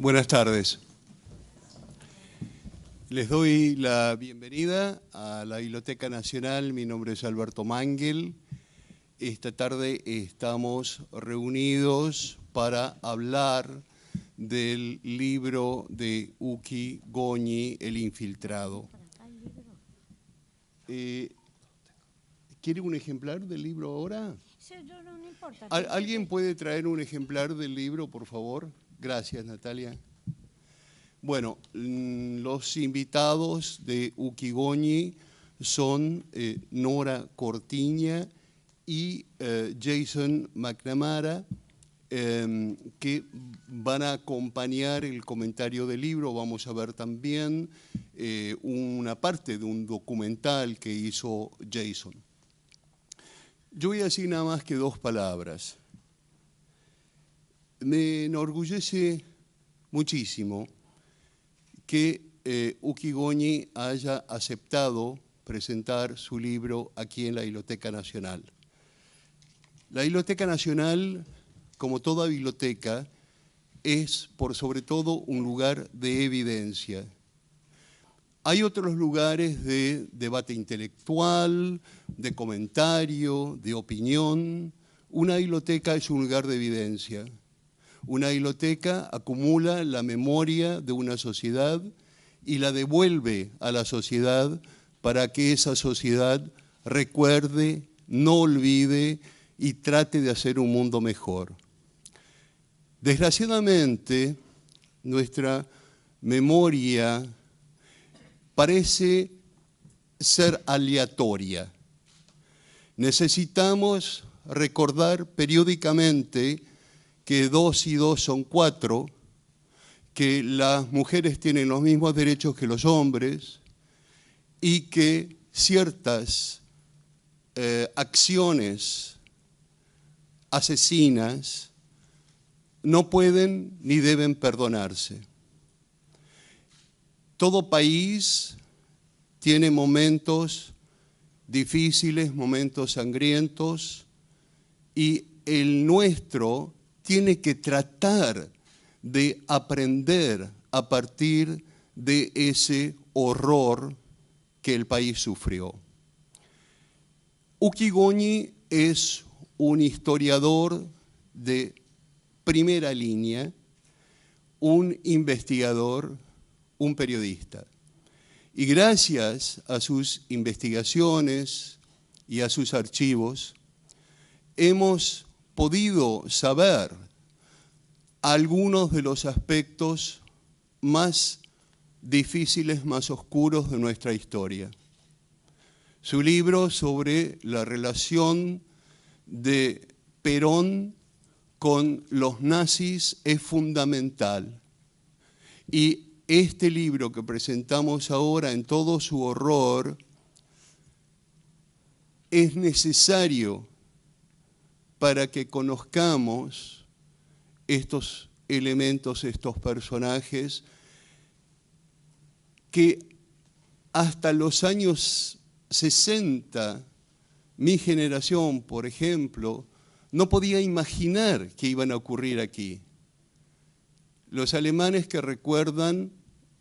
Buenas tardes. Les doy la bienvenida a la Biblioteca Nacional. Mi nombre es Alberto Mangel. Esta tarde estamos reunidos para hablar del libro de Uki Goñi, El Infiltrado. ¿Quiere un ejemplar del libro ahora? Sí, no importa. ¿Alguien puede traer un ejemplar del libro, por favor? Gracias, Natalia. Bueno, los invitados de Uki Goñi son Nora Cortiña y Jason McNamara, que van a acompañar el comentario del libro. Vamos a ver también una parte de un documental que hizo Jason. Yo voy a decir nada más que dos palabras. Me enorgullece muchísimo que Uki Goñi haya aceptado presentar su libro aquí en la Biblioteca Nacional. La Biblioteca Nacional, como toda biblioteca, es por sobre todo un lugar de evidencia. Hay otros lugares de debate intelectual, de comentario, de opinión. Una biblioteca es un lugar de evidencia. Una biblioteca acumula la memoria de una sociedad y la devuelve a la sociedad para que esa sociedad recuerde, no olvide y trate de hacer un mundo mejor. Desgraciadamente, nuestra memoria parece ser aleatoria. Necesitamos recordar periódicamente que 2 y 2 son 4, que las mujeres tienen los mismos derechos que los hombres y que ciertas acciones asesinas no pueden ni deben perdonarse. Todo país tiene momentos difíciles, momentos sangrientos, y el nuestro tiene que tratar de aprender a partir de ese horror que el país sufrió. Uki Goñi es un historiador de primera línea, un investigador, un periodista. Y gracias a sus investigaciones y a sus archivos, hemos podido saber algunos de los aspectos más difíciles, más oscuros de nuestra historia. Su libro sobre la relación de Perón con los nazis es fundamental. Y este libro que presentamos ahora en todo su horror es necesario para que conozcamos estos elementos, estos personajes que hasta los años 60, mi generación, por ejemplo, no podía imaginar que iban a ocurrir aquí. Los alemanes que recuerdan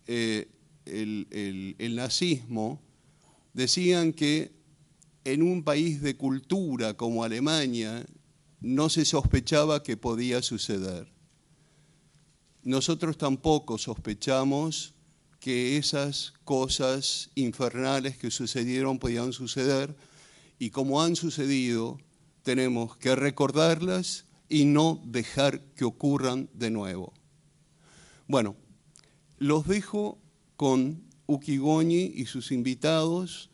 el nazismo decían que en un país de cultura como Alemania no se sospechaba que podía suceder. Nosotros tampoco sospechamos que esas cosas infernales que sucedieron podían suceder, y como han sucedido, tenemos que recordarlas y no dejar que ocurran de nuevo. Bueno, los dejo con Uki Goñi y sus invitados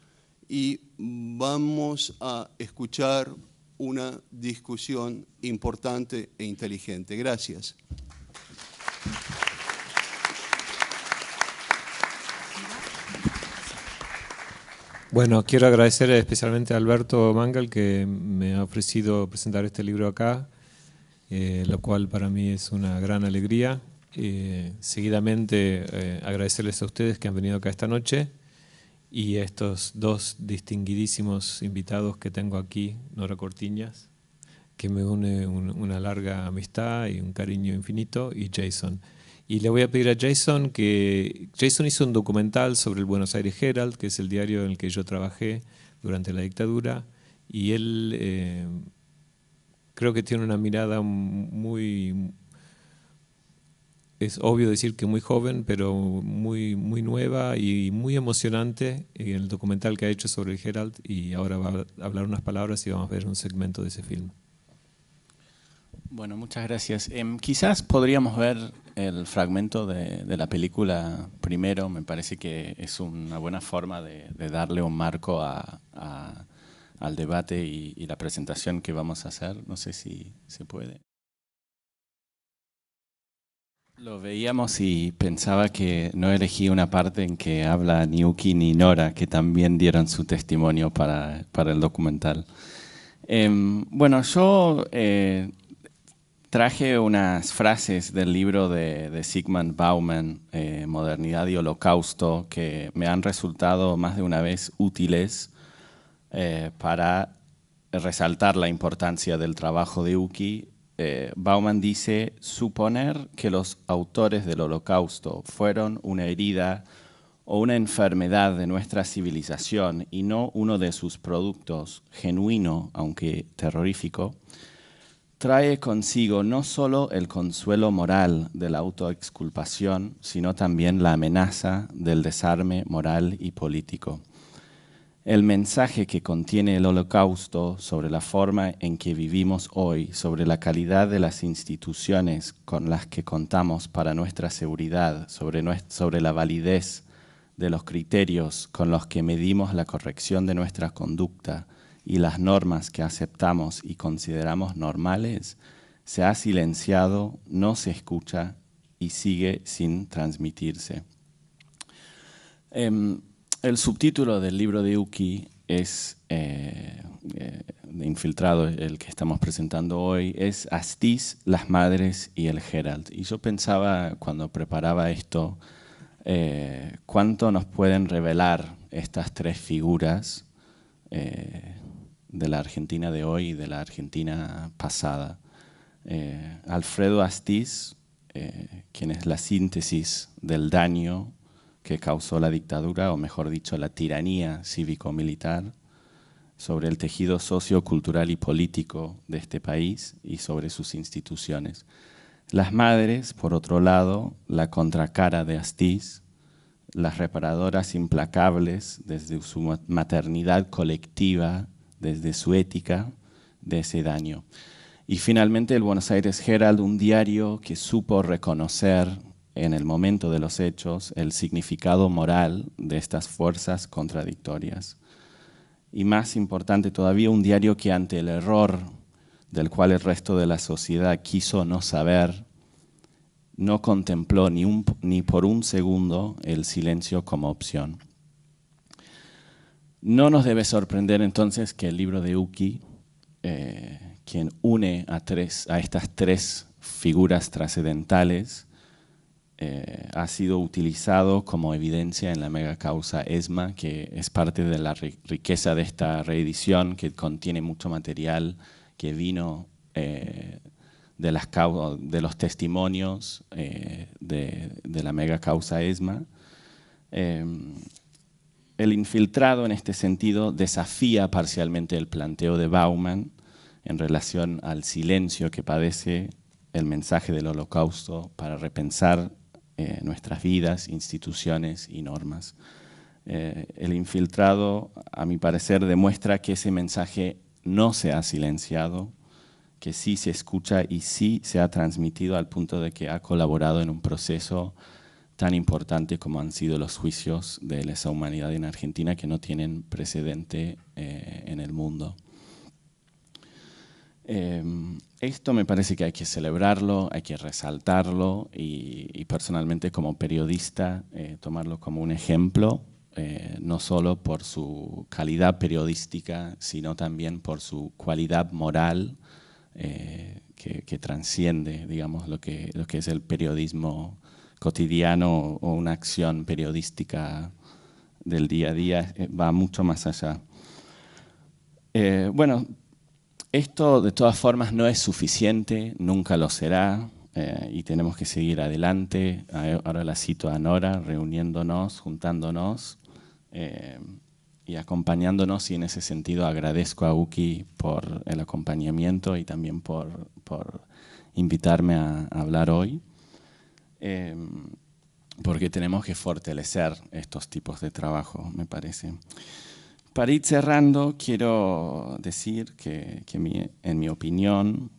y vamos a escuchar una discusión importante e inteligente. Gracias. Bueno, quiero agradecer especialmente a Alberto Mangel que me ha ofrecido presentar este libro acá, lo cual para mí es una gran alegría. Seguidamente agradecerles a ustedes que han venido acá esta noche y a estos dos distinguidísimos invitados que tengo aquí, Nora Cortiñas, que me une una larga amistad y un cariño infinito, y Jason. Y le voy a pedir a Jason que... Jason hizo un documental sobre el Buenos Aires Herald, que es el diario en el que yo trabajé durante la dictadura, y él creo que tiene una mirada muy... Es obvio decir que muy joven, pero muy nueva y muy emocionante en el documental que ha hecho sobre el Herald, y ahora va a hablar unas palabras y vamos a ver un segmento de ese film. Bueno, muchas gracias. Quizás podríamos ver el fragmento de la película primero. Me parece que es una buena forma de darle un marco al debate y la presentación que vamos a hacer. No sé si se puede. Lo veíamos y pensaba que no elegí una parte en que habla ni Uki ni Nora, que también dieron su testimonio para el documental. Bueno, yo traje unas frases del libro de Zygmunt Bauman, Modernidad y Holocausto, que me han resultado más de una vez útiles para resaltar la importancia del trabajo de Uki. Bauman dice: suponer que los autores del Holocausto fueron una herida o una enfermedad de nuestra civilización y no uno de sus productos, genuino aunque terrorífico, trae consigo no solo el consuelo moral de la autoexculpación, sino también la amenaza del desarme moral y político. El mensaje que contiene el Holocausto sobre la forma en que vivimos hoy, sobre la calidad de las instituciones con las que contamos para nuestra seguridad, sobre la validez de los criterios con los que medimos la corrección de nuestra conducta y las normas que aceptamos y consideramos normales, se ha silenciado, no se escucha y sigue sin transmitirse. El subtítulo del libro de Uki es, infiltrado, el que estamos presentando hoy, es Astiz, las madres y el Herald. Y yo pensaba cuando preparaba esto, cuánto nos pueden revelar estas tres figuras de la Argentina de hoy y de la Argentina pasada. Alfredo Astiz, quien es la síntesis del daño que causó la dictadura, o mejor dicho, la tiranía cívico-militar, sobre el tejido sociocultural y político de este país y sobre sus instituciones. Las madres, por otro lado, la contracara de Astiz, las reparadoras implacables desde su maternidad colectiva, desde su ética de ese daño. Y finalmente el Buenos Aires Herald, un diario que supo reconocer en el momento de los hechos el significado moral de estas fuerzas contradictorias. Y más importante todavía, un diario que ante el error del cual el resto de la sociedad quiso no saber, no contempló ni por un segundo el silencio como opción. No nos debe sorprender entonces que el libro de Uki, quien une a estas tres figuras trascendentales, ha sido utilizado como evidencia en la megacausa ESMA, que es parte de la riqueza de esta reedición, que contiene mucho material que vino de los testimonios de la megacausa ESMA. El infiltrado en este sentido desafía parcialmente el planteo de Bauman en relación al silencio que padece el mensaje del Holocausto para repensar nuestras vidas, instituciones y normas. El infiltrado, a mi parecer, demuestra que ese mensaje no se ha silenciado, que sí se escucha y sí se ha transmitido al punto de que ha colaborado en un proceso tan importante como han sido los juicios de lesa humanidad en Argentina, que no tienen precedente en el mundo. Esto me parece que hay que celebrarlo, hay que resaltarlo y personalmente como periodista tomarlo como un ejemplo, no solo por su calidad periodística, sino también por su cualidad moral que transciende, digamos, lo que es el periodismo cotidiano o una acción periodística del día a día, va mucho más allá. Bueno, esto de todas formas no es suficiente, nunca lo será. y tenemos que seguir adelante. Ahora la cito a Nora, reuniéndonos, juntándonos y acompañándonos, y en ese sentido agradezco a Uki por el acompañamiento y también por invitarme a hablar hoy, porque tenemos que fortalecer estos tipos de trabajo, me parece. Para ir cerrando, quiero decir que en mi opinión,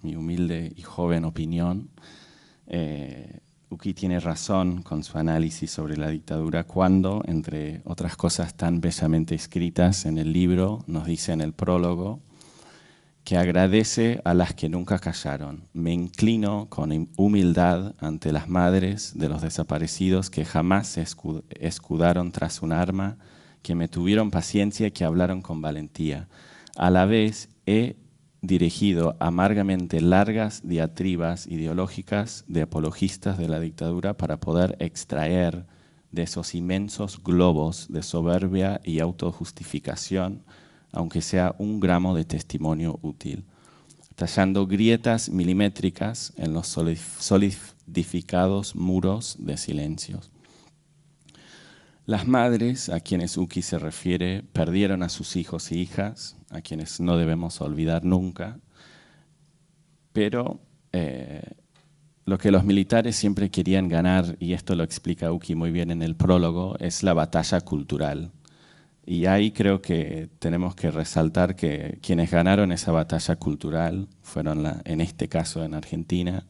mi humilde y joven opinión, Uki tiene razón con su análisis sobre la dictadura cuando, entre otras cosas tan bellamente escritas en el libro, nos dice en el prólogo que agradece a las que nunca callaron. Me inclino con humildad ante las madres de los desaparecidos que jamás se escudaron tras un arma, que me tuvieron paciencia y que hablaron con valentía. A la vez he dirigido amargamente largas diatribas ideológicas de apologistas de la dictadura para poder extraer de esos inmensos globos de soberbia y autojustificación, aunque sea un gramo de testimonio útil, tallando grietas milimétricas en los solidificados muros de silencios. Las madres a quienes Uki se refiere perdieron a sus hijos y hijas, a quienes no debemos olvidar nunca, pero lo que los militares siempre querían ganar, y esto lo explica Uki muy bien en el prólogo, es la batalla cultural. Y ahí creo que tenemos que resaltar que quienes ganaron esa batalla cultural fueron, en este caso en Argentina,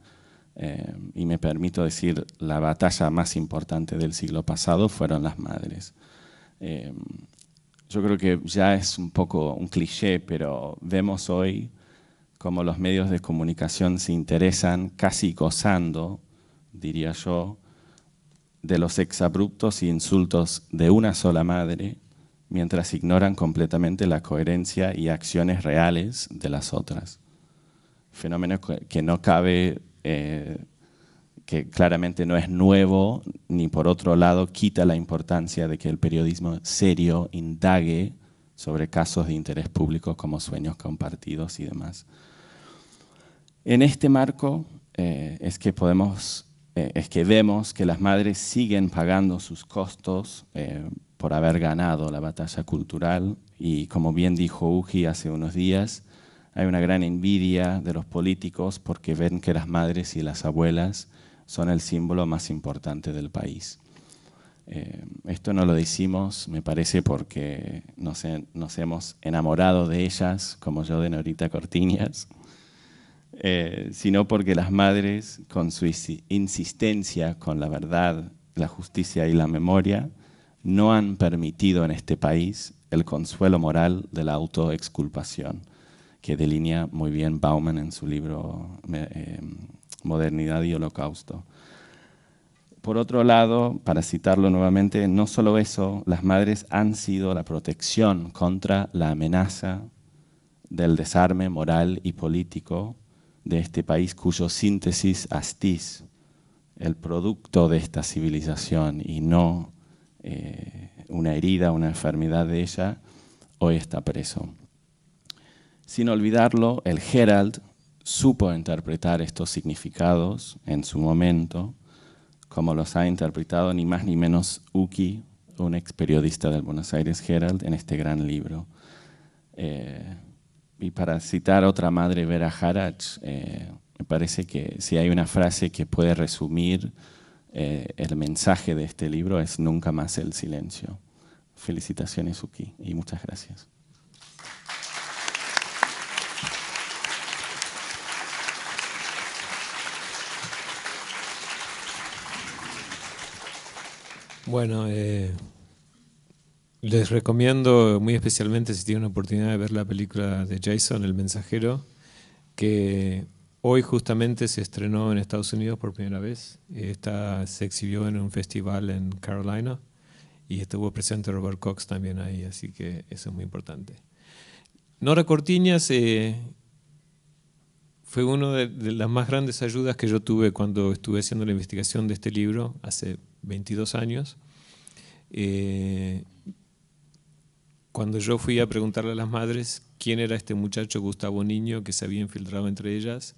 y me permito decir, la batalla más importante del siglo pasado fueron las madres. Yo creo que ya es un poco un cliché, pero vemos hoy cómo los medios de comunicación se interesan, casi gozando, diría yo, de los exabruptos y insultos de una sola madre, mientras ignoran completamente la coherencia y acciones reales de las otras. Fenómeno que no cabe, que claramente no es nuevo, ni por otro lado quita la importancia de que el periodismo serio indague sobre casos de interés público como sueños compartidos y demás. En este marco es que vemos que las madres siguen pagando sus costos por haber ganado la batalla cultural, y como bien dijo Uki hace unos días, hay una gran envidia de los políticos porque ven que las madres y las abuelas son el símbolo más importante del país. Esto no lo decimos, me parece, porque nos hemos enamorado de ellas, como yo de Norita Cortiñas, sino porque las madres, con su insistencia con la verdad, la justicia y la memoria, no han permitido en este país el consuelo moral de la autoexculpación, que delinea muy bien Bauman en su libro Modernidad y Holocausto. Por otro lado, para citarlo nuevamente, no solo eso, las madres han sido la protección contra la amenaza del desarme moral y político de este país, cuyo síntesis Astiz, el producto de esta civilización y no una herida, una enfermedad de ella, hoy está preso. Sin olvidarlo, el Herald supo interpretar estos significados en su momento, como los ha interpretado ni más ni menos Uki, un ex periodista del Buenos Aires Herald, en este gran libro. Y para citar otra madre, Vera Harach, me parece que si hay una frase que puede resumir el mensaje de este libro es nunca más el silencio. Felicitaciones, Uki, y muchas gracias. Bueno, les recomiendo muy especialmente, si tienen la oportunidad de ver la película de Jason, El Mensajero, que hoy justamente se estrenó en Estados Unidos por primera vez. Se exhibió en un festival en Carolina y estuvo presente Robert Cox también ahí, así que eso es muy importante. Nora Cortiñas fue una de las más grandes ayudas que yo tuve cuando estuve haciendo la investigación de este libro hace 22 años. Cuando yo fui a preguntarle a las madres quién era este muchacho Gustavo Niño que se había infiltrado entre ellas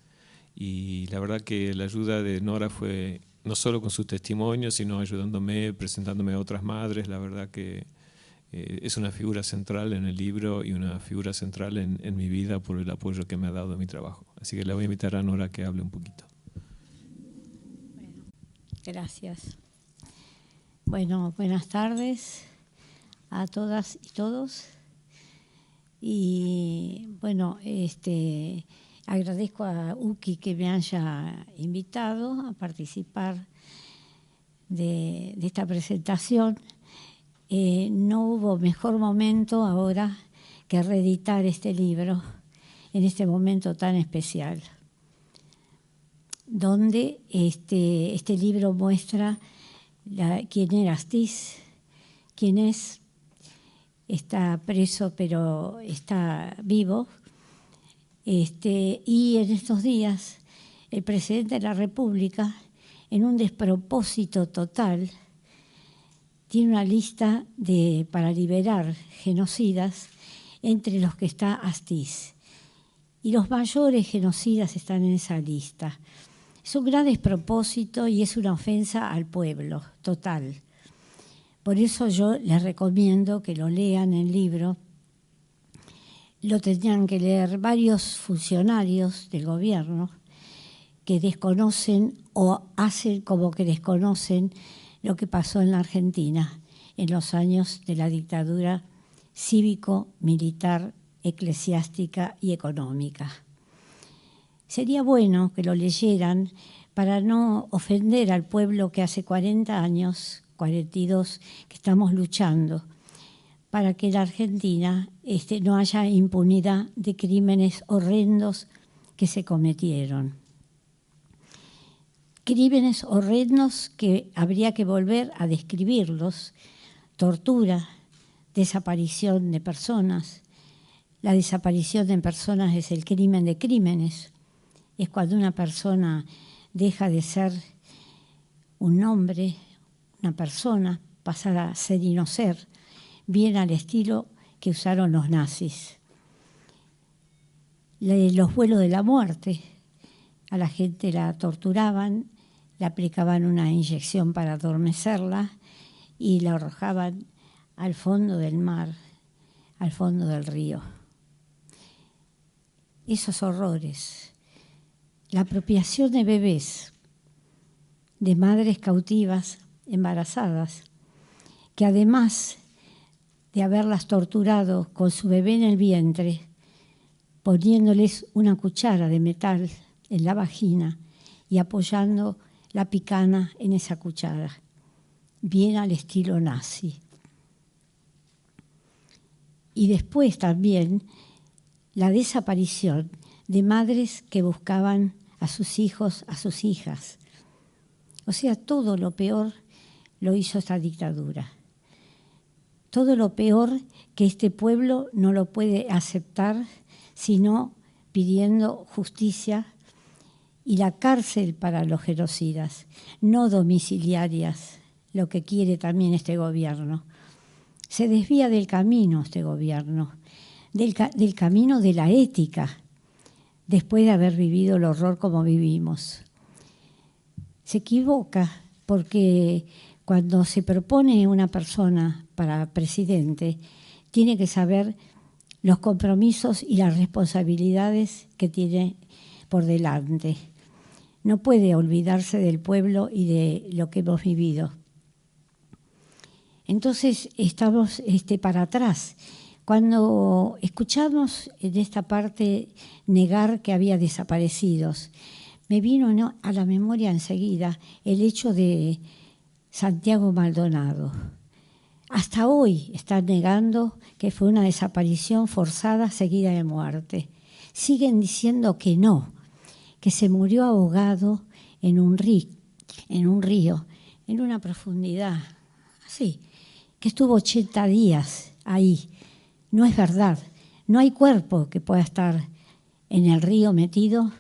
Y la verdad que la ayuda de Nora fue no solo con su testimonio, sino ayudándome, presentándome a otras madres. La verdad que es una figura central en el libro y una figura central en mi vida por el apoyo que me ha dado en mi trabajo. Así que le voy a invitar a Nora que hable un poquito. Bueno, gracias. Bueno, buenas tardes a todas y todos. Y bueno, agradezco a Uki que me haya invitado a participar de esta presentación. No hubo mejor momento ahora que reeditar este libro en este momento tan especial, donde este libro muestra quién era Astiz, quién es, está preso pero está vivo. Y en estos días el presidente de la República, en un despropósito total, tiene una lista para liberar genocidas entre los que está Astiz. Y los mayores genocidas están en esa lista. Es un gran despropósito y es una ofensa al pueblo total. Por eso yo les recomiendo que lo lean el libro. Lo tendrían que leer varios funcionarios del gobierno que desconocen o hacen como que desconocen lo que pasó en la Argentina en los años de la dictadura cívico-militar, eclesiástica y económica. Sería bueno que lo leyeran para no ofender al pueblo que hace 40 años, 42, que estamos luchando para que en la Argentina no haya impunidad de crímenes horrendos que se cometieron. Crímenes horrendos que habría que volver a describirlos: tortura, desaparición de personas. La desaparición de personas es el crimen de crímenes. Es cuando una persona deja de ser un hombre, una persona, pasar a ser y no ser, bien al estilo que usaron los nazis. Los vuelos de la muerte, a la gente la torturaban, le aplicaban una inyección para adormecerla y la arrojaban al fondo del mar, al fondo del río. Esos horrores. La apropiación de bebés, de madres cautivas, embarazadas, que además de haberlas torturado con su bebé en el vientre, poniéndoles una cuchara de metal en la vagina y apoyando la picana en esa cuchara, bien al estilo nazi. Y después también la desaparición de madres que buscaban a sus hijos, a sus hijas. O sea, todo lo peor lo hizo esta dictadura. Todo lo peor que este pueblo no lo puede aceptar, sino pidiendo justicia y la cárcel para los genocidas, no domiciliarias, lo que quiere también este gobierno. Se desvía del camino este gobierno, del camino de la ética, después de haber vivido el horror como vivimos. Se equivoca porque cuando se propone una persona para presidente, tiene que saber los compromisos y las responsabilidades que tiene por delante. No puede olvidarse del pueblo y de lo que hemos vivido. Entonces estamos para atrás. Cuando escuchamos en esta parte negar que había desaparecidos, me vino a la memoria enseguida el hecho de Santiago Maldonado. Hasta hoy están negando que fue una desaparición forzada seguida de muerte. Siguen diciendo que no, que se murió ahogado en un río, en una profundidad, así, que estuvo 80 días ahí. No es verdad, no hay cuerpo que pueda estar en el río metido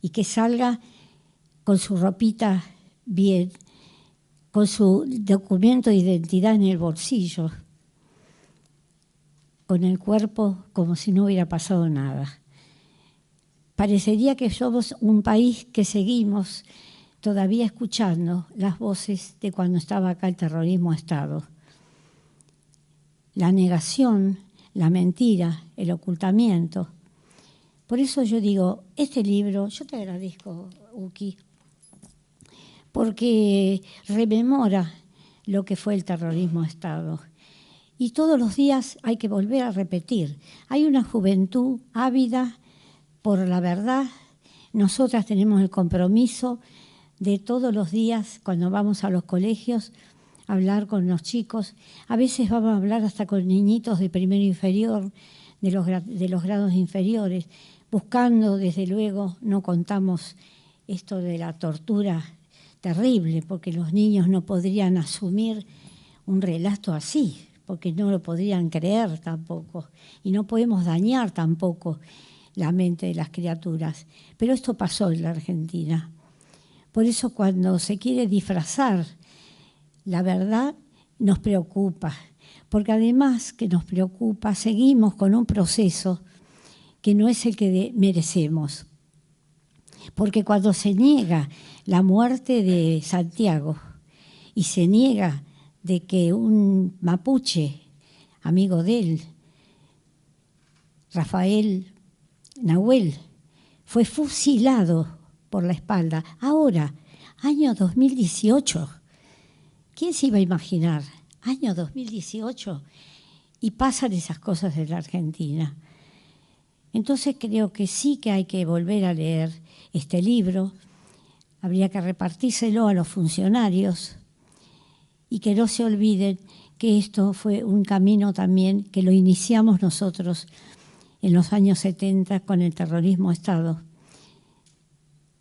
y que salga con su ropita bien, con su documento de identidad en el bolsillo, con el cuerpo como si no hubiera pasado nada. parecería que somos un país que seguimos todavía escuchando las voces de cuando estaba acá el terrorismo de Estado. La negación, la mentira, el ocultamiento. Por eso yo digo, este libro, yo te agradezco, Uki, porque rememora lo que fue el terrorismo de Estado. Y todos los días hay que volver a repetir. Hay una juventud ávida por la verdad. Nosotras tenemos el compromiso de todos los días, cuando vamos a los colegios, hablar con los chicos. A veces vamos a hablar hasta con niñitos de primero inferior, de los grados inferiores, buscando, desde luego, no contamos esto de la tortura terrible, porque los niños no podrían asumir un relato así, porque no lo podrían creer tampoco, y no podemos dañar tampoco la mente de las criaturas. Pero esto pasó en la Argentina. Por eso cuando se quiere disfrazar la verdad, nos preocupa, porque además que nos preocupa, seguimos con un proceso que no es el que merecemos. Porque cuando se niega la muerte de Santiago y se niega de que un mapuche, amigo de él, Rafael Nahuel, fue fusilado por la espalda. Ahora, año 2018, ¿quién se iba a imaginar? Año 2018 y pasan esas cosas en la Argentina. Entonces creo que sí que hay que volver a leer este libro, habría que repartírselo a los funcionarios y que no se olviden que esto fue un camino también que lo iniciamos nosotros en los años 70 con el terrorismo de Estado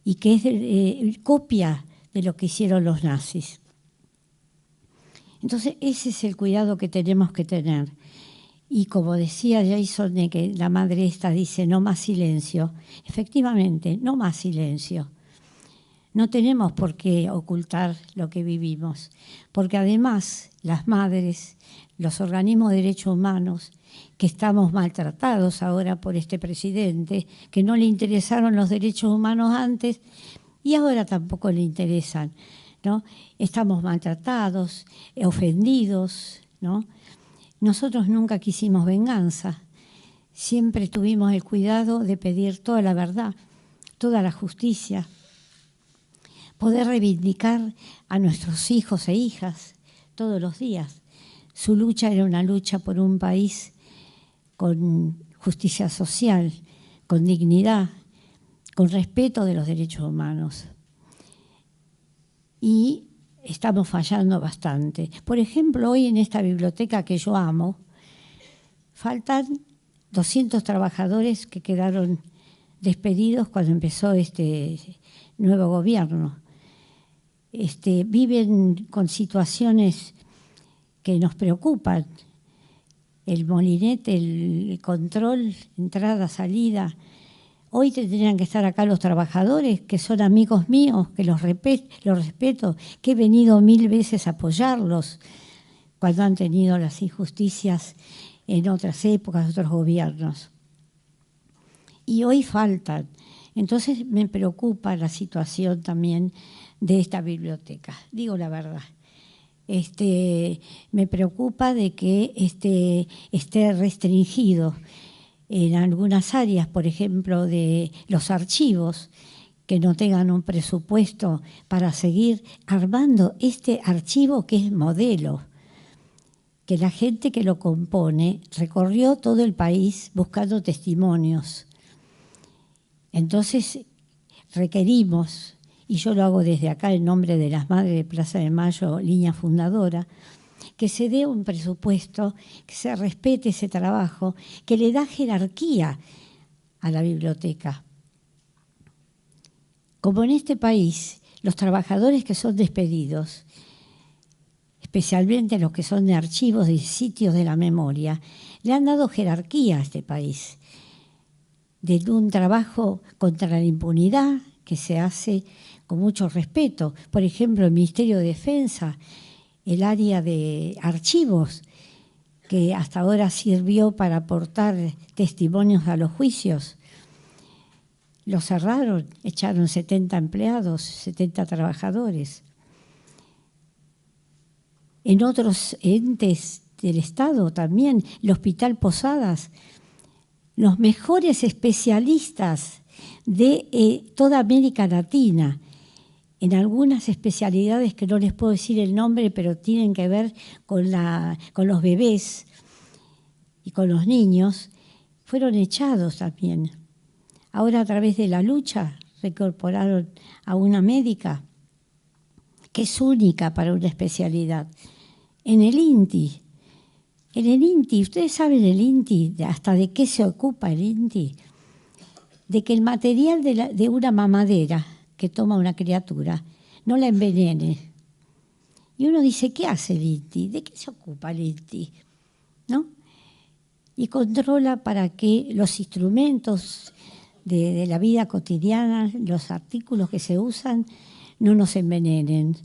y que es copia de lo que hicieron los nazis. Entonces ese es el cuidado que tenemos que tener. Y como decía Jason, que la madre esta dice no más silencio, efectivamente, no más silencio. No tenemos por qué ocultar lo que vivimos, porque además las madres, los organismos de derechos humanos, que estamos maltratados ahora por este presidente, que no le interesaron los derechos humanos antes y ahora tampoco le interesan, ¿no? Estamos maltratados, ofendidos, ¿no? Nosotros nunca quisimos venganza, siempre tuvimos el cuidado de pedir toda la verdad, toda la justicia, poder reivindicar a nuestros hijos e hijas todos los días. Su lucha era una lucha por un país con justicia social, con dignidad, con respeto de los derechos humanos. Y estamos fallando bastante. Por ejemplo, hoy en esta biblioteca que yo amo, faltan 200 trabajadores que quedaron despedidos cuando empezó este nuevo gobierno. Viven con situaciones que nos preocupan. El molinete, el control, entrada, salida. Hoy tendrían que estar acá los trabajadores, que son amigos míos, que los respeto, que he venido 1000 veces a apoyarlos cuando han tenido las injusticias en otras épocas, otros gobiernos. Y hoy faltan. Entonces me preocupa la situación también de esta biblioteca, digo la verdad. Me preocupa de que esté restringido en algunas áreas, por ejemplo, de los archivos, que no tengan un presupuesto para seguir armando este archivo que es modelo, que la gente que lo compone recorrió todo el país buscando testimonios. Entonces requerimos, y yo lo hago desde acá en nombre de las Madres de Plaza de Mayo, línea fundadora, que se dé un presupuesto, que se respete ese trabajo, que le da jerarquía a la biblioteca. Como en este país, los trabajadores que son despedidos, especialmente los que son de archivos, de sitios de la memoria, le han dado jerarquía a este país, de un trabajo contra la impunidad que se hace con mucho respeto. Por ejemplo, el Ministerio de Defensa, el área de archivos, que hasta ahora sirvió para aportar testimonios a los juicios, lo cerraron, echaron 70 empleados, 70 trabajadores. En otros entes del Estado también, el Hospital Posadas, los mejores especialistas de toda América Latina, en algunas especialidades que no les puedo decir el nombre, pero tienen que ver con los bebés y con los niños, fueron echados también. Ahora, a través de la lucha, reincorporaron a una médica que es única para una especialidad. En el INTI, ¿ustedes saben el INTI hasta de qué se ocupa el INTI? De que el material de una mamadera que toma una criatura no la envenene. Y uno dice, ¿qué hace el INTI? ¿De qué se ocupa el INTI? ¿No? Y controla para que los instrumentos de la vida cotidiana, los artículos que se usan, no nos envenenen.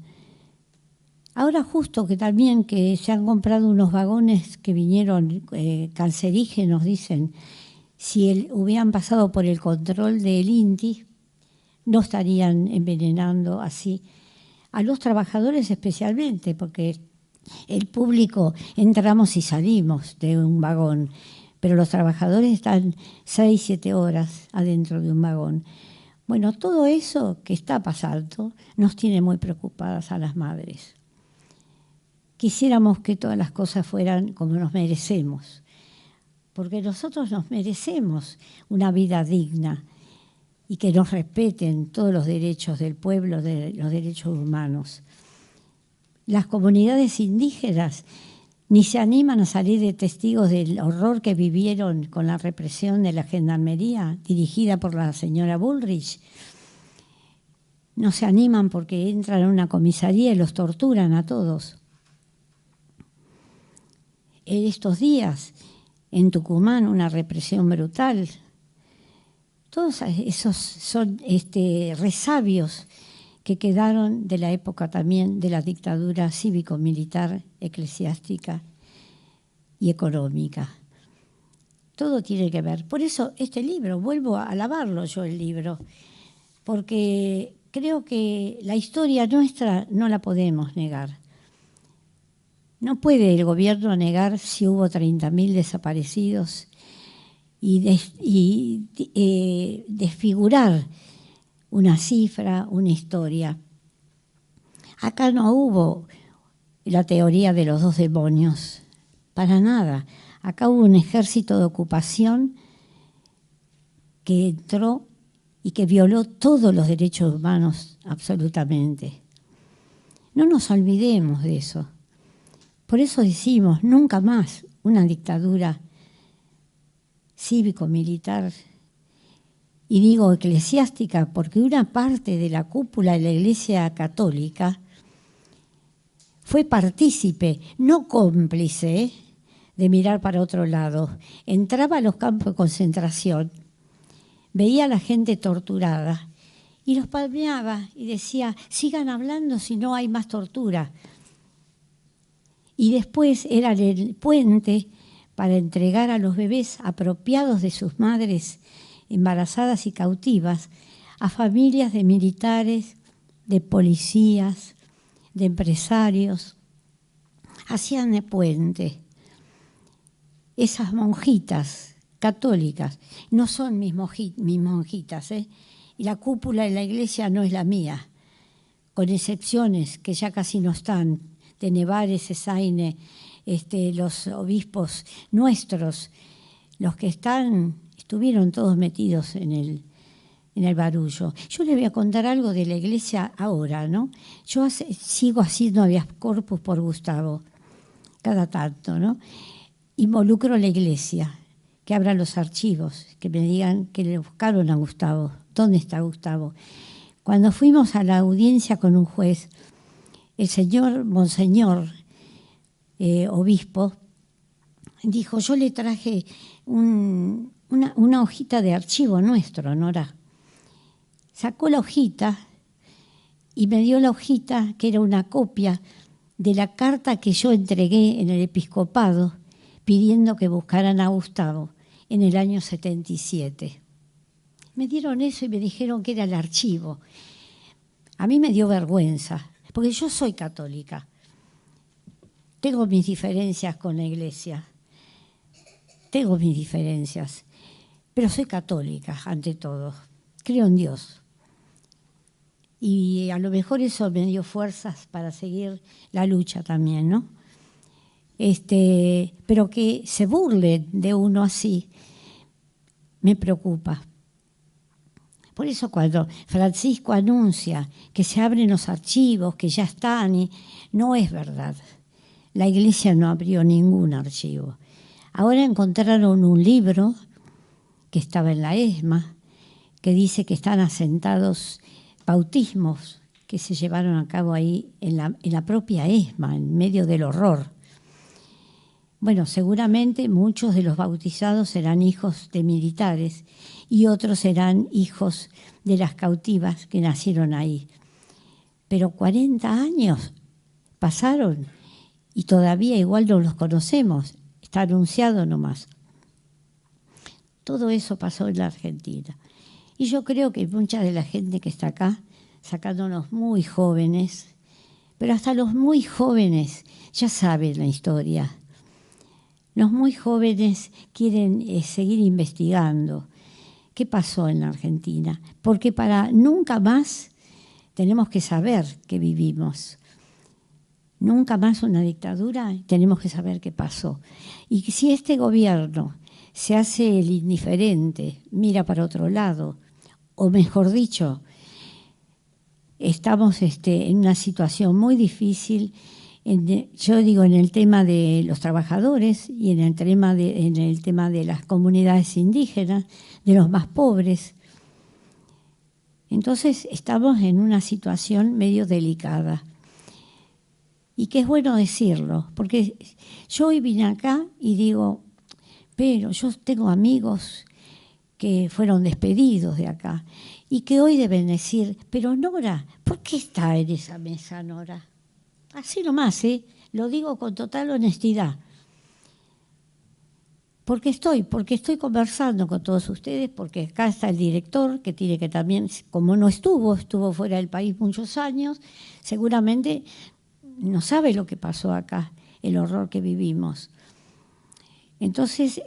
Ahora justo que también que se han comprado unos vagones que vinieron cancerígenos, dicen, si hubieran pasado por el control del INTI, no estarían envenenando así a los trabajadores especialmente, porque el público entramos y salimos de un vagón, pero los trabajadores están 6, 7 horas adentro de un vagón. Bueno, todo eso que está pasando nos tiene muy preocupadas a las madres. Quisiéramos que todas las cosas fueran como nos merecemos, porque nosotros nos merecemos una vida digna y que nos respeten todos los derechos del pueblo, los derechos humanos. Las comunidades indígenas ni se animan a salir de testigos del horror que vivieron con la represión de la gendarmería dirigida por la señora Bullrich. No se animan porque entran a una comisaría y los torturan a todos. En estos días, en Tucumán, una represión brutal. Todos esos son resabios que quedaron de la época también de la dictadura cívico-militar, eclesiástica y económica. Todo tiene que ver. Por eso este libro, vuelvo a alabarlo yo el libro, porque creo que la historia nuestra no la podemos negar. No puede el gobierno negar si hubo 30.000 desaparecidos y desfigurar una cifra, una historia. Acá no hubo la teoría de los 2 demonios, para nada. Acá hubo un ejército de ocupación que entró y que violó todos los derechos humanos absolutamente. No nos olvidemos de eso. Por eso decimos, nunca más una dictadura cívico-militar, y digo eclesiástica porque una parte de la cúpula de la Iglesia Católica fue partícipe, no cómplice, de mirar para otro lado. Entraba a los campos de concentración, veía a la gente torturada y los palmeaba y decía, sigan hablando si no hay más tortura. Y después era el puente para entregar a los bebés apropiados de sus madres embarazadas y cautivas a familias de militares, de policías, de empresarios. Hacían de puente. Esas monjitas católicas no son mis monjitas, y la cúpula de la iglesia no es la mía, con excepciones que ya casi no están, de Nevares, Esaine, los obispos nuestros, los que estuvieron todos metidos en el barullo. Yo les voy a contar algo de la iglesia ahora, ¿no? Yo sigo haciendo habeas corpus por Gustavo, cada tanto, ¿no? Involucro a la iglesia, que abran los archivos, que me digan que le buscaron a Gustavo. ¿Dónde está Gustavo? Cuando fuimos a la audiencia con un juez, el señor Monseñor, obispo, dijo, yo le traje una hojita de archivo nuestro, Nora. Sacó la hojita y me dio la hojita, que era una copia de la carta que yo entregué en el episcopado pidiendo que buscaran a Gustavo en el año 77. Me dieron eso y me dijeron que era el archivo. A mí me dio vergüenza, porque yo soy católica. Tengo mis diferencias con la Iglesia. Tengo mis diferencias, pero soy católica ante todo. Creo en Dios. Y a lo mejor eso me dio fuerzas para seguir la lucha también, ¿no? Pero que se burlen de uno así me preocupa. Por eso cuando Francisco anuncia que se abren los archivos, que ya están, no es verdad. La Iglesia no abrió ningún archivo. Ahora encontraron un libro que estaba en la ESMA, que dice que están asentados bautismos que se llevaron a cabo ahí en la propia ESMA, en medio del horror. Bueno, seguramente muchos de los bautizados serán hijos de militares y otros serán hijos de las cautivas que nacieron ahí. Pero 40 años pasaron y todavía igual no los conocemos. Está anunciado nomás. Todo eso pasó en la Argentina. Y yo creo que mucha de la gente que está acá, sacándonos muy jóvenes, pero hasta los muy jóvenes ya saben la historia. Los muy jóvenes quieren seguir investigando qué pasó en la Argentina, porque para nunca más tenemos que saber que vivimos. Nunca más una dictadura, tenemos que saber qué pasó. Y si este gobierno se hace el indiferente, mira para otro lado, o mejor dicho, estamos en una situación muy difícil, yo digo en el tema de los trabajadores y en el tema de las comunidades indígenas, de los más pobres. Entonces estamos en una situación medio delicada. Y que es bueno decirlo, porque yo hoy vine acá y digo, pero yo tengo amigos que fueron despedidos de acá y que hoy deben decir, pero Nora, ¿por qué está en esa mesa, Nora? Así nomás, lo digo con total honestidad. Porque estoy conversando con todos ustedes, porque acá está el director, que tiene que también, como no estuvo fuera del país muchos años, seguramente no sabe lo que pasó acá, el horror que vivimos. Entonces,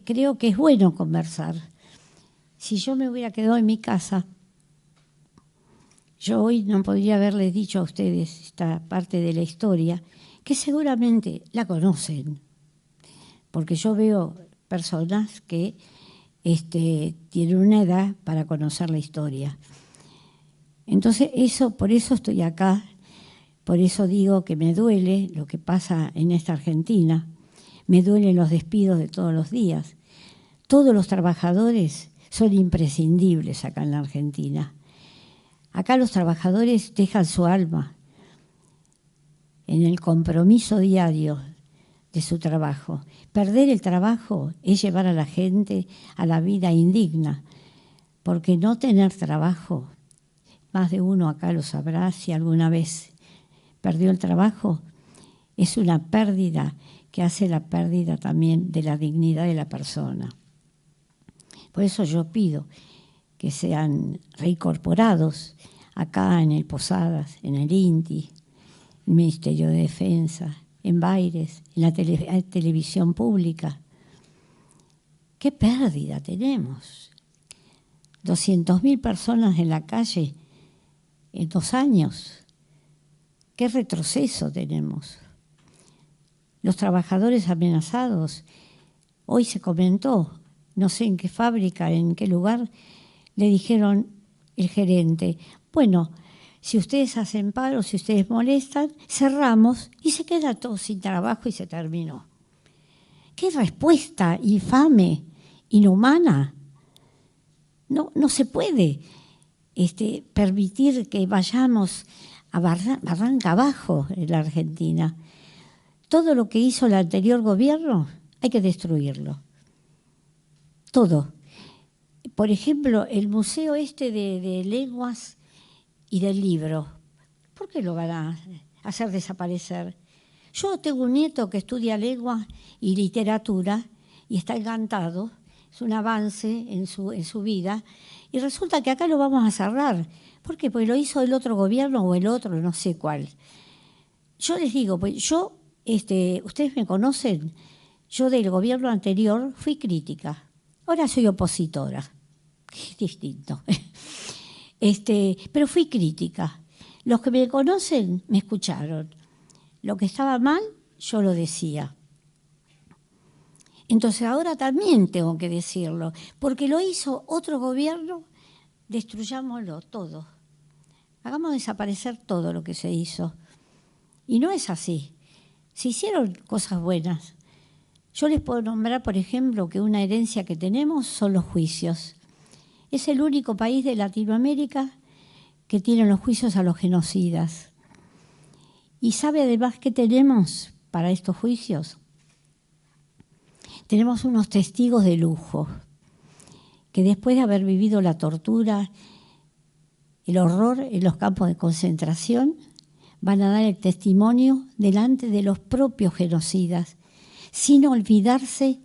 creo que es bueno conversar. Si yo me hubiera quedado en mi casa, yo hoy no podría haberles dicho a ustedes esta parte de la historia, que seguramente la conocen, porque yo veo personas que tienen una edad para conocer la historia. Entonces, por eso estoy acá, por eso digo que me duele lo que pasa en esta Argentina, me duelen los despidos de todos los días. Todos los trabajadores son imprescindibles acá en la Argentina. Acá los trabajadores dejan su alma en el compromiso diario de su trabajo. Perder el trabajo es llevar a la gente a la vida indigna, porque no tener trabajo, más de uno acá lo sabrá si alguna vez perdió el trabajo, es una pérdida que hace la pérdida también de la dignidad de la persona. Por eso yo pido que sean reincorporados acá en el Posadas, en el INTI, el Ministerio de Defensa, en Baires, en la televisión pública. ¿Qué pérdida tenemos? 200.000 personas en la calle en 2 años. ¿Qué retroceso tenemos? Los trabajadores amenazados. Hoy se comentó, no sé en qué fábrica, en qué lugar, le dijeron el gerente, bueno, si ustedes hacen paro, si ustedes molestan, cerramos y se queda todo sin trabajo y se terminó. ¡Qué respuesta infame, inhumana! No se puede permitir que vayamos a barranca abajo en la Argentina. Todo lo que hizo el anterior gobierno hay que destruirlo. Todo. Por ejemplo, el museo de lenguas y del libro, ¿por qué lo van a hacer desaparecer? Yo tengo un nieto que estudia lengua y literatura y está encantado. es un avance en su vida, y resulta que acá lo vamos a cerrar. ¿Por qué? Porque lo hizo el otro gobierno o el otro, no sé cuál. Yo les digo, pues yo, ustedes me conocen, yo del gobierno anterior fui crítica, ahora soy opositora, es distinto. Pero fui crítica. Los que me conocen me escucharon. Lo que estaba mal, yo lo decía. Entonces ahora también tengo que decirlo, porque lo hizo otro gobierno, destruyámoslo todo. Hagamos desaparecer todo lo que se hizo. Y no es así. Se hicieron cosas buenas. Yo les puedo nombrar, por ejemplo, que una herencia que tenemos son los juicios. Es el único país de Latinoamérica que tiene los juicios a los genocidas. ¿Y sabe además qué tenemos para estos juicios? Tenemos unos testigos de lujo que después de haber vivido la tortura, el horror en los campos de concentración, van a dar el testimonio delante de los propios genocidas, sin olvidarse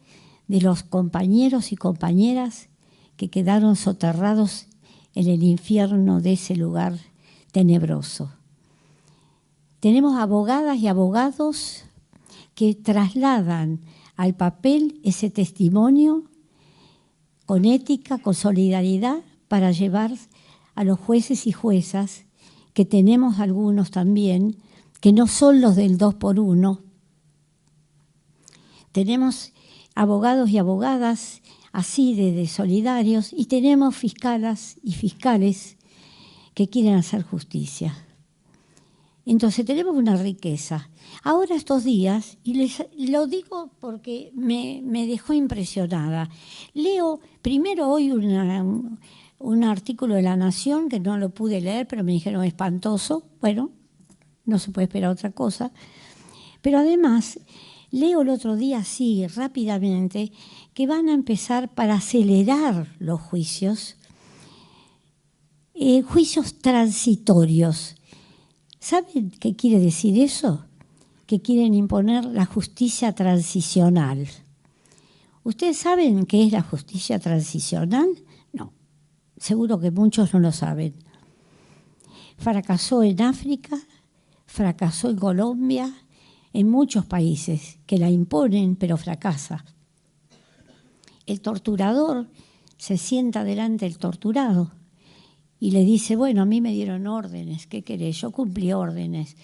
de los compañeros y compañeras que quedaron soterrados en el infierno de ese lugar tenebroso. Tenemos abogadas y abogados que trasladan al papel ese testimonio con ética, con solidaridad, para llevar a los jueces y juezas, que tenemos algunos también, que no son los del 2x1. Tenemos abogados y abogadas así de solidarios, y tenemos fiscalas y fiscales que quieren hacer justicia. Entonces tenemos una riqueza. Ahora estos días, y les lo digo porque me dejó impresionada, leo primero hoy un artículo de La Nación, que no lo pude leer, pero me dijeron espantoso. Bueno, no se puede esperar otra cosa. Pero además, leo el otro día así, rápidamente, que van a empezar para acelerar los juicios, juicios transitorios. ¿Saben qué quiere decir eso? Que quieren imponer la justicia transicional. ¿Ustedes saben qué es la justicia transicional? No, seguro que muchos no lo saben. Fracasó en África, fracasó en Colombia, en muchos países que la imponen, pero fracasa. El torturador se sienta delante del torturado y le dice, bueno, a mí me dieron órdenes, ¿qué querés? Yo cumplí órdenes.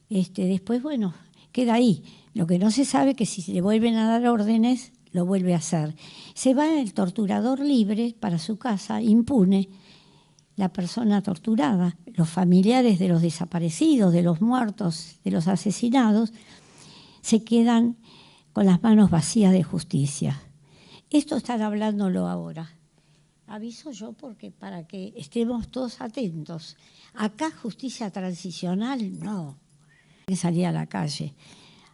Después, bueno, queda ahí. Lo que no se sabe es que si le vuelven a dar órdenes, lo vuelve a hacer. Se va el torturador libre para su casa, impune. La persona torturada, los familiares de los desaparecidos, de los muertos, de los asesinados, se quedan con las manos vacías de justicia. Esto están hablándolo ahora. Aviso yo porque para que estemos todos atentos. Acá justicia transicional, no. Hay que salir a la calle.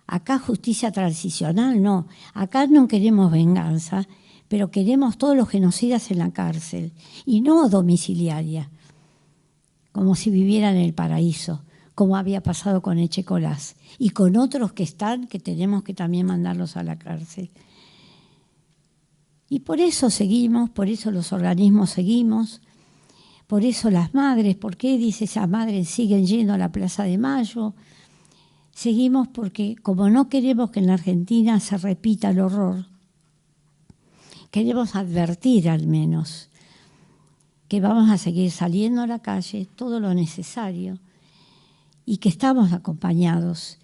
Acá justicia transicional, no. Acá no queremos venganza, pero queremos todos los genocidas en la cárcel, y no domiciliaria, como si vivieran en el paraíso, como había pasado con Echecolás, y con otros que tenemos que también mandarlos a la cárcel. Y por eso seguimos, por eso los organismos seguimos, por eso las madres, ¿por qué dice esas madres siguen yendo a la Plaza de Mayo? Seguimos porque como no queremos que en la Argentina se repita el horror, queremos advertir al menos que vamos a seguir saliendo a la calle todo lo necesario y que estamos acompañados,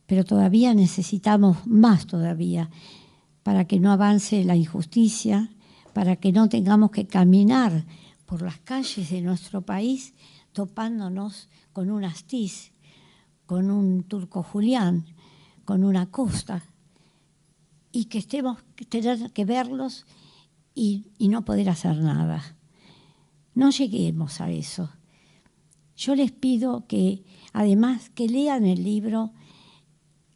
pero todavía necesitamos más todavía para que no avance la injusticia, para que no tengamos que caminar por las calles de nuestro país topándonos con un Astiz, con un Turco Julián, con una Costa, y que tener que verlos y no poder hacer nada. No lleguemos a eso. Yo les pido que, además, que lean el libro,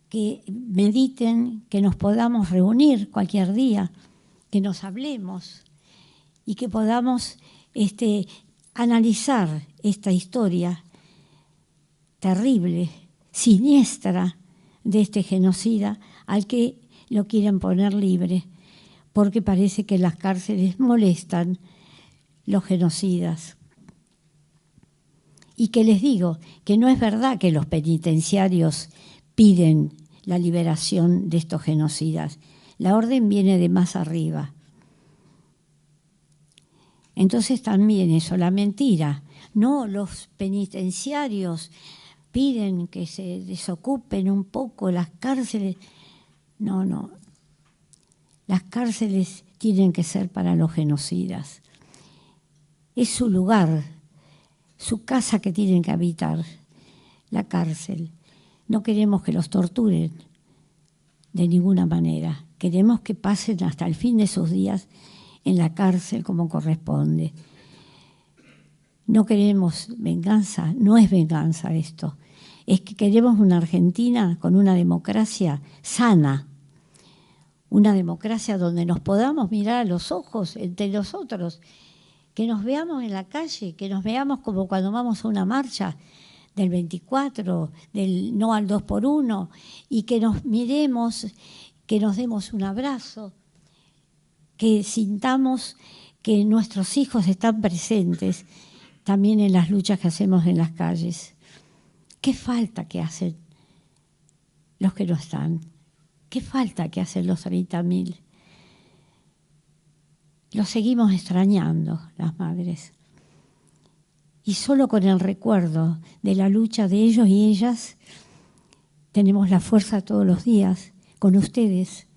que mediten, que nos podamos reunir cualquier día, que nos hablemos y que podamos analizar esta historia terrible, siniestra de este genocida al que lo quieren poner libre, porque parece que las cárceles molestan los genocidas. Y que les digo que no es verdad que los penitenciarios piden la liberación de estos genocidas. La orden viene de más arriba. Entonces también eso, la mentira. No, los penitenciarios piden que se desocupen un poco las cárceles. No, no. Las cárceles tienen que ser para los genocidas. Es su lugar, su casa que tienen que habitar, la cárcel. No queremos que los torturen de ninguna manera. Queremos que pasen hasta el fin de sus días en la cárcel como corresponde. No queremos venganza, no es venganza esto. Es que queremos una Argentina con una democracia sana, una democracia donde nos podamos mirar a los ojos entre nosotros, que nos veamos en la calle, que nos veamos como cuando vamos a una marcha del 24, del no al 2x1, y que nos miremos, que nos demos un abrazo, que sintamos que nuestros hijos están presentes también en las luchas que hacemos en las calles. ¿Qué falta que hacen los que no están? ¿Qué falta que hacen los 30.000? Los seguimos extrañando, las madres. Y solo con el recuerdo de la lucha de ellos y ellas tenemos la fuerza todos los días, con ustedes,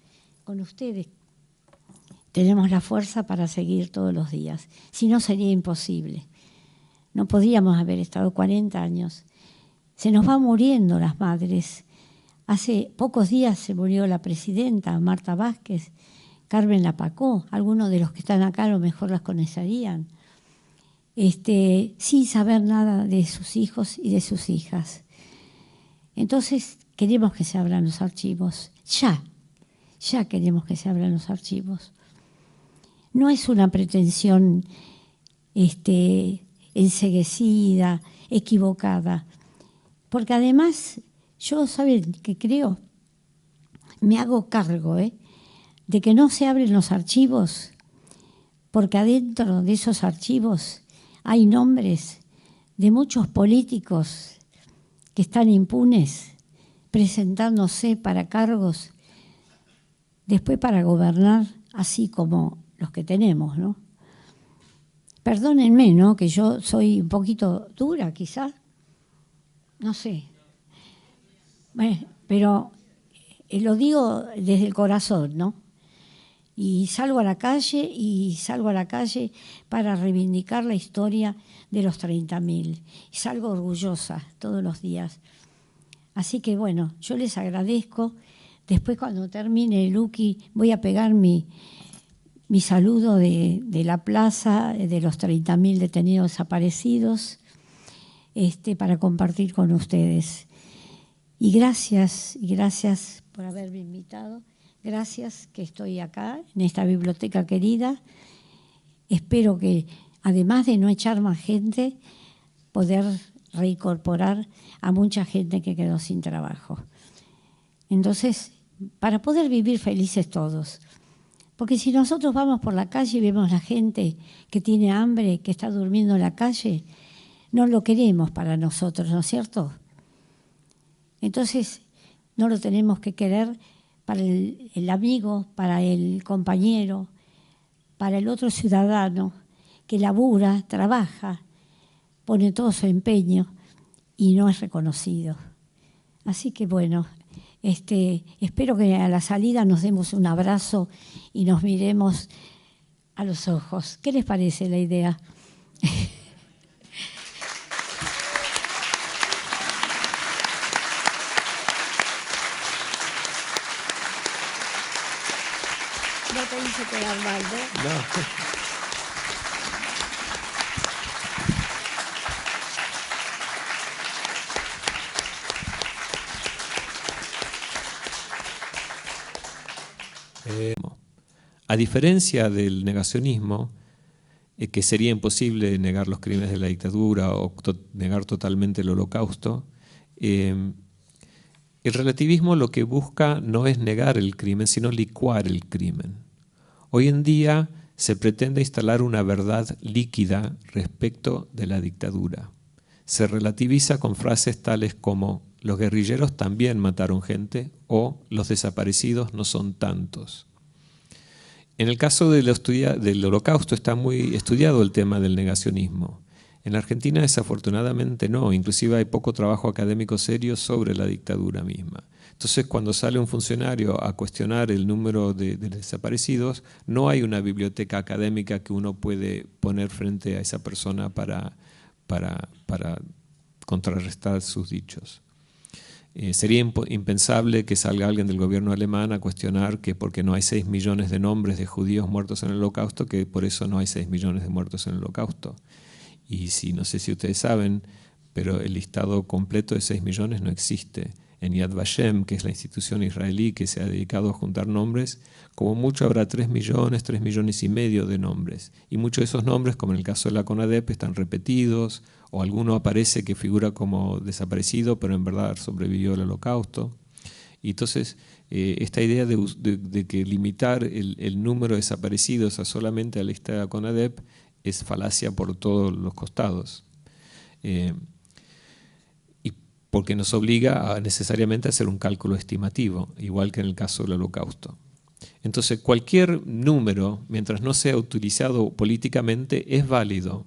tenemos la fuerza para seguir todos los días. Si no, sería imposible. No podríamos haber estado 40 años. Se nos van muriendo las madres. Hace pocos días se murió la presidenta, Marta Vázquez, Carmen Lapacó, algunos de los que están acá a lo mejor las conocerían, sin saber nada de sus hijos y de sus hijas. Entonces queremos que se abran los archivos, ya queremos que se abran los archivos. No es una pretensión enceguecida, equivocada, porque además yo, ¿saben qué creo? Me hago cargo de que no se abren los archivos, porque adentro de esos archivos hay nombres de muchos políticos que están impunes, presentándose para cargos, después para gobernar, así como los que tenemos, ¿no? Perdónenme, ¿no? Que yo soy un poquito dura, quizás, no sé. Bueno, pero lo digo desde el corazón, ¿no? Y salgo a la calle para reivindicar la historia de los 30.000. Y salgo orgullosa todos los días. Así que bueno, yo les agradezco. Después cuando termine Luqui voy a pegar mi saludo de la plaza de los 30.000 detenidos desaparecidos para compartir con ustedes. Y gracias por haberme invitado. Gracias que estoy acá, en esta biblioteca querida. Espero que, además de no echar más gente, poder reincorporar a mucha gente que quedó sin trabajo. Entonces, para poder vivir felices todos. Porque si nosotros vamos por la calle y vemos a la gente que tiene hambre, que está durmiendo en la calle, no lo queremos para nosotros, ¿no es cierto? Entonces, no lo tenemos que querer para el amigo, para el compañero, para el otro ciudadano que labura, trabaja, pone todo su empeño y no es reconocido. Así que bueno, espero que a la salida nos demos un abrazo y nos miremos a los ojos. ¿Qué les parece la idea? No te hice quedar mal, ¿no? No. A diferencia del negacionismo, que sería imposible negar los crímenes de la dictadura o negar totalmente el Holocausto, el relativismo lo que busca no es negar el crimen, sino licuar el crimen. Hoy en día se pretende instalar una verdad líquida respecto de la dictadura. Se relativiza con frases tales como los guerrilleros también mataron gente o los desaparecidos no son tantos. En el caso del Holocausto está muy estudiado el tema del negacionismo. En la Argentina desafortunadamente no, inclusive hay poco trabajo académico serio sobre la dictadura misma. Entonces cuando sale un funcionario a cuestionar el número de desaparecidos, no hay una biblioteca académica que uno puede poner frente a esa persona para contrarrestar sus dichos. Sería impensable que salga alguien del gobierno alemán a cuestionar que porque no hay 6 millones de nombres de judíos muertos en el Holocausto, que por eso no hay 6 millones de muertos en el Holocausto. Y no sé si ustedes saben, pero el listado completo de 6 millones no existe. En Yad Vashem, que es la institución israelí que se ha dedicado a juntar nombres, como mucho habrá 3 millones, 3 millones y medio de nombres. Y muchos de esos nombres, como en el caso de la CONADEP, están repetidos, o alguno aparece que figura como desaparecido, pero en verdad sobrevivió al Holocausto. Y entonces, esta idea de que limitar el número de desaparecidos a solamente a la lista de la CONADEP es falacia por todos los costados. Y porque nos obliga a necesariamente a hacer un cálculo estimativo, igual que en el caso del Holocausto. Entonces, cualquier número, mientras no sea utilizado políticamente, es válido.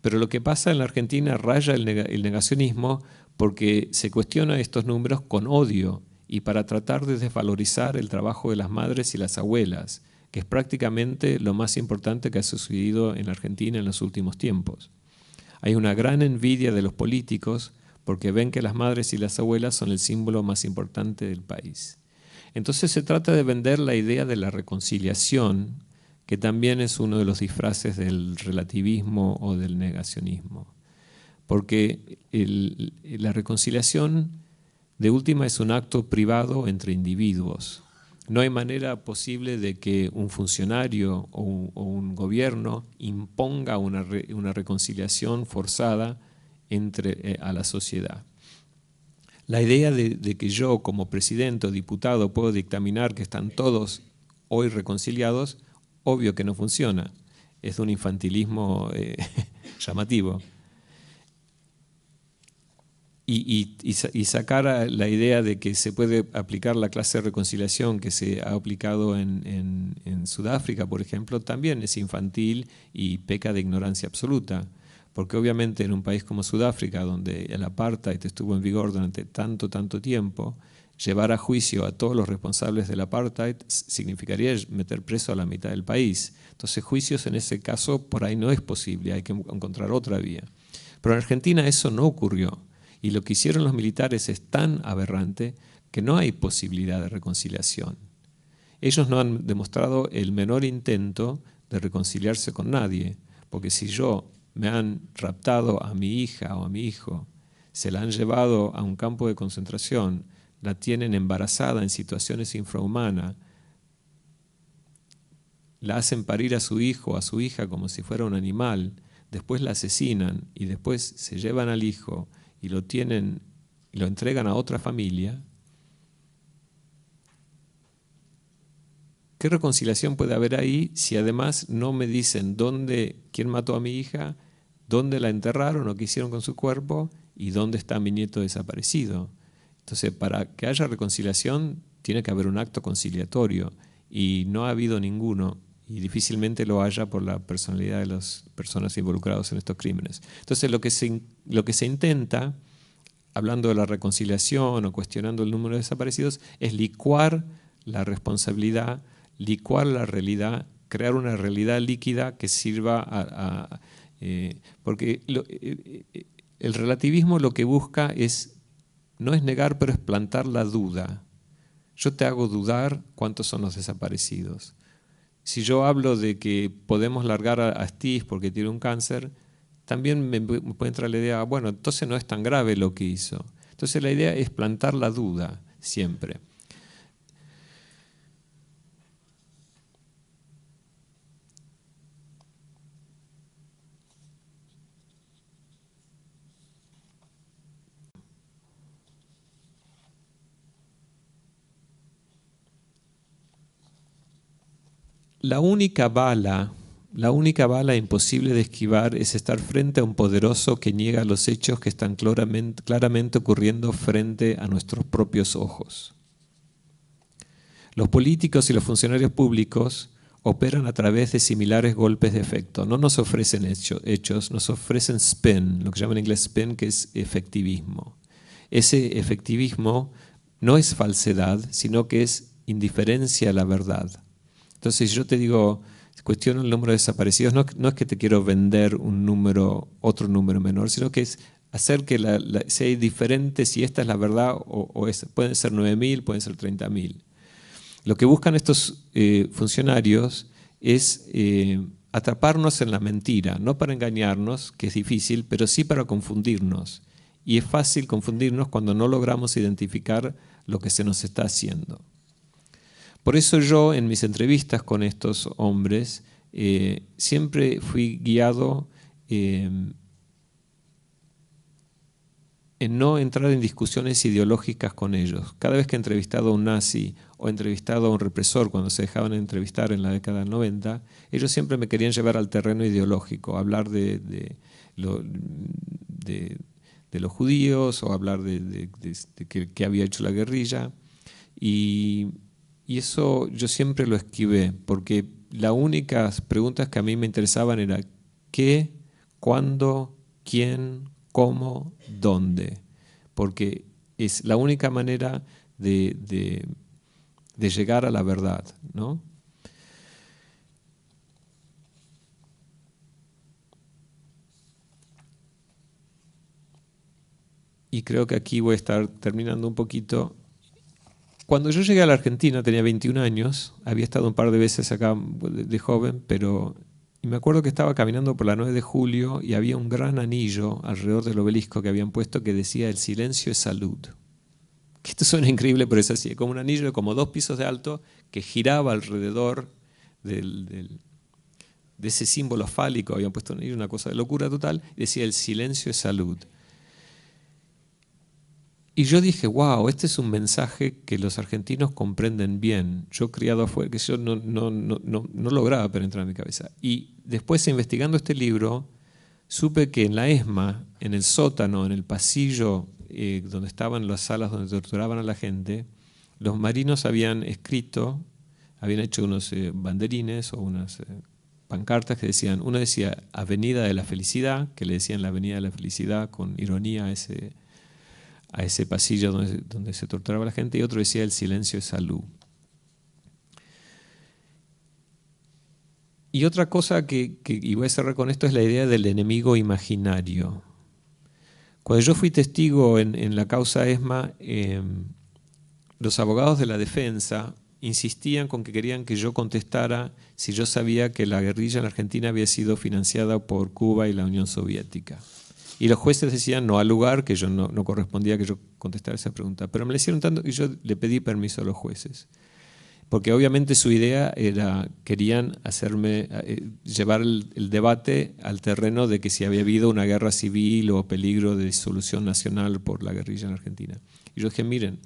Pero lo que pasa en la Argentina raya el negacionismo porque se cuestiona estos números con odio y para tratar de desvalorizar el trabajo de las madres y las abuelas, que es prácticamente lo más importante que ha sucedido en la Argentina en los últimos tiempos. Hay una gran envidia de los políticos porque ven que las madres y las abuelas son el símbolo más importante del país. Entonces se trata de vender la idea de la reconciliación, que también es uno de los disfraces del relativismo o del negacionismo. Porque la reconciliación de última es un acto privado entre individuos. No hay manera posible de que un funcionario o un gobierno imponga una reconciliación forzada a la sociedad. La idea de que yo como presidente o diputado puedo dictaminar que están todos hoy reconciliados, obvio que no funciona. Es un infantilismo llamativo. Y sacar la idea de que se puede aplicar la clase de reconciliación que se ha aplicado en Sudáfrica, por ejemplo, también es infantil y peca de ignorancia absoluta. Porque obviamente en un país como Sudáfrica, donde el apartheid estuvo en vigor durante tanto tiempo, llevar a juicio a todos los responsables del apartheid significaría meter preso a la mitad del país. Entonces juicios en ese caso por ahí no es posible, hay que encontrar otra vía. Pero en Argentina eso no ocurrió. Y lo que hicieron los militares es tan aberrante que no hay posibilidad de reconciliación. Ellos no han demostrado el menor intento de reconciliarse con nadie, porque si me han raptado a mi hija o a mi hijo, se la han llevado a un campo de concentración, la tienen embarazada en situaciones infrahumanas, la hacen parir a su hijo o a su hija como si fuera un animal, después la asesinan y después se llevan al hijo y lo entregan a otra familia, ¿qué reconciliación puede haber ahí si además no me dicen quién mató a mi hija, dónde la enterraron o qué hicieron con su cuerpo y dónde está mi nieto desaparecido? Entonces, para que haya reconciliación tiene que haber un acto conciliatorio y no ha habido ninguno y difícilmente lo haya por la personalidad de las personas involucradas en estos crímenes. Entonces, lo que se intenta, hablando de la reconciliación o cuestionando el número de desaparecidos, es licuar la responsabilidad, licuar la realidad, crear una realidad líquida que sirva porque el relativismo lo que busca no es negar, pero es plantar la duda. Yo te hago dudar cuántos son los desaparecidos. Si yo hablo de que podemos largar a Steve porque tiene un cáncer, también me puede entrar la idea, bueno, entonces no es tan grave lo que hizo. Entonces la idea es plantar la duda siempre. la única bala imposible de esquivar es estar frente a un poderoso que niega los hechos que están claramente ocurriendo frente a nuestros propios ojos. Los políticos y los funcionarios públicos operan a través de similares golpes de efecto. No nos ofrecen hechos, nos ofrecen spin, lo que llaman en inglés spin, que es efectivismo. Ese efectivismo no es falsedad, sino que es indiferencia a la verdad. Entonces yo te digo, cuestiono el número de desaparecidos, no es que te quiero vender otro número menor, sino que es hacer que sea diferente si esta es la verdad pueden ser 9.000, pueden ser 30.000. Lo que buscan estos funcionarios es atraparnos en la mentira, no para engañarnos, que es difícil, pero sí para confundirnos. Y es fácil confundirnos cuando no logramos identificar lo que se nos está haciendo. Por eso yo, en mis entrevistas con estos hombres, siempre fui guiado en no entrar en discusiones ideológicas con ellos. Cada vez que he entrevistado a un nazi o he entrevistado a un represor, cuando se dejaban entrevistar en la década del 90, ellos siempre me querían llevar al terreno ideológico, hablar de los judíos o hablar de qué había hecho la guerrilla. Y eso yo siempre lo esquivé, porque las únicas preguntas que a mí me interesaban eran qué, cuándo, quién, cómo, dónde. Porque es la única manera de llegar a la verdad, ¿no? Y creo que aquí voy a estar terminando un poquito. Cuando yo llegué a la Argentina tenía 21 años, había estado un par de veces acá de joven, pero me acuerdo que estaba caminando por la 9 de julio y había un gran anillo alrededor del obelisco que habían puesto que decía "El silencio es salud". Que esto suena increíble, pero es así, como un anillo de como 2 pisos de alto que giraba alrededor de ese símbolo fálico, habían puesto un anillo, una cosa de locura total, y decía "El silencio es salud". Y yo dije, wow, este es un mensaje que los argentinos comprenden bien. Yo criado afuera, que yo no lograba penetrar en mi cabeza. Y después, investigando este libro, supe que en la ESMA, en el sótano, en el pasillo donde estaban las salas donde torturaban a la gente, los marinos habían escrito, habían hecho unos banderines o unas pancartas que decían, una decía Avenida de la Felicidad, que le decían la Avenida de la Felicidad con ironía a ese pasillo donde se torturaba a la gente, y otro decía "El silencio es salud". Y otra cosa y voy a cerrar con esto, es la idea del enemigo imaginario. Cuando yo fui testigo en la causa ESMA, los abogados de la defensa insistían con que querían que yo contestara si yo sabía que la guerrilla en Argentina había sido financiada por Cuba y la Unión Soviética. Y los jueces decían no al lugar, que yo no correspondía que yo contestara esa pregunta. Pero me la hicieron tanto que yo le pedí permiso a los jueces. Porque obviamente su idea era, querían hacerme llevar el debate al terreno de que si había habido una guerra civil o peligro de disolución nacional por la guerrilla en Argentina. Y yo dije, miren,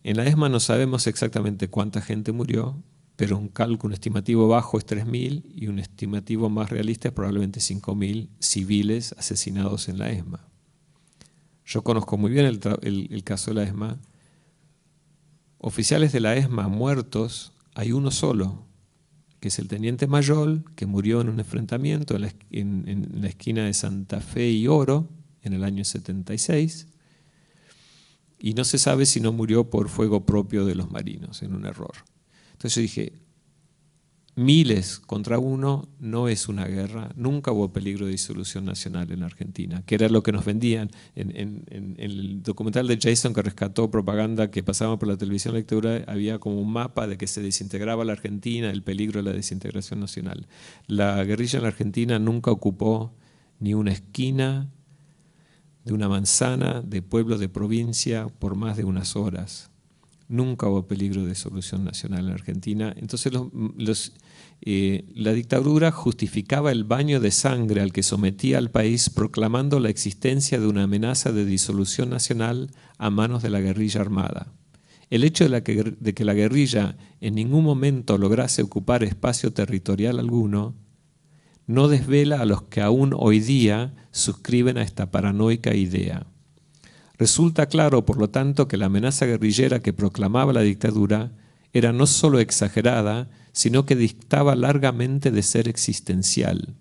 en la ESMA no sabemos exactamente cuánta gente murió, pero un cálculo estimativo bajo es 3.000 y un estimativo más realista es probablemente 5.000 civiles asesinados en la ESMA. Yo conozco muy bien el caso de la ESMA. Oficiales de la ESMA muertos, hay uno solo, que es el teniente Mayol, que murió en un enfrentamiento en la esquina de Santa Fe y Oro en el año 76, y no se sabe si no murió por fuego propio de los marinos, en un error. Entonces yo dije, miles contra uno no es una guerra, nunca hubo peligro de disolución nacional en Argentina, que era lo que nos vendían. En el documental de Jason que rescató propaganda que pasaba por la televisión lectura, había como un mapa de que se desintegraba la Argentina, el peligro de la desintegración nacional. La guerrilla en la Argentina nunca ocupó ni una esquina de una manzana de pueblo de provincia por más de unas horas. Nunca hubo peligro de disolución nacional en Argentina. Entonces la dictadura justificaba el baño de sangre al que sometía al país proclamando la existencia de una amenaza de disolución nacional a manos de la guerrilla armada. El hecho de que la guerrilla en ningún momento lograse ocupar espacio territorial alguno no desvela a los que aún hoy día suscriben a esta paranoica idea. Resulta claro, por lo tanto, que la amenaza guerrillera que proclamaba la dictadura era no solo exagerada, sino que dictaba largamente de ser existencial.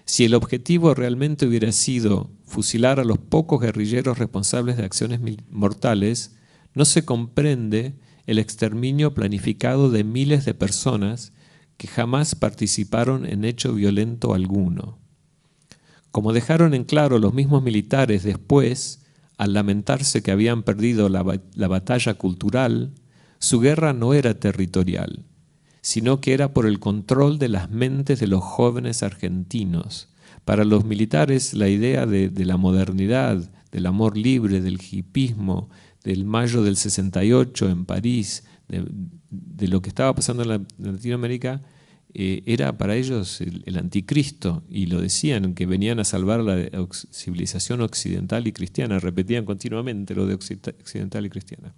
Si el objetivo realmente hubiera sido fusilar a los pocos guerrilleros responsables de acciones mortales, no se comprende el exterminio planificado de miles de personas que jamás participaron en hecho violento alguno. Como dejaron en claro los mismos militares después, al lamentarse que habían perdido la batalla cultural, su guerra no era territorial, sino que era por el control de las mentes de los jóvenes argentinos. Para los militares, la idea de la modernidad, del amor libre, del hipismo, del mayo del 68 en París, de lo que estaba pasando en Latinoamérica, era para ellos el anticristo, y lo decían, que venían a salvar la civilización occidental y cristiana, repetían continuamente lo de occidental y cristiana.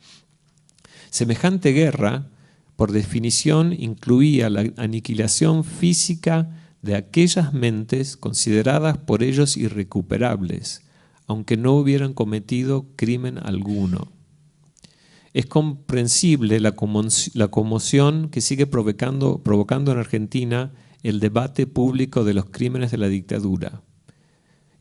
Semejante guerra, por definición, incluía la aniquilación física de aquellas mentes consideradas por ellos irrecuperables, aunque no hubieran cometido crimen alguno. Es comprensible la conmoción que sigue provocando en Argentina el debate público de los crímenes de la dictadura.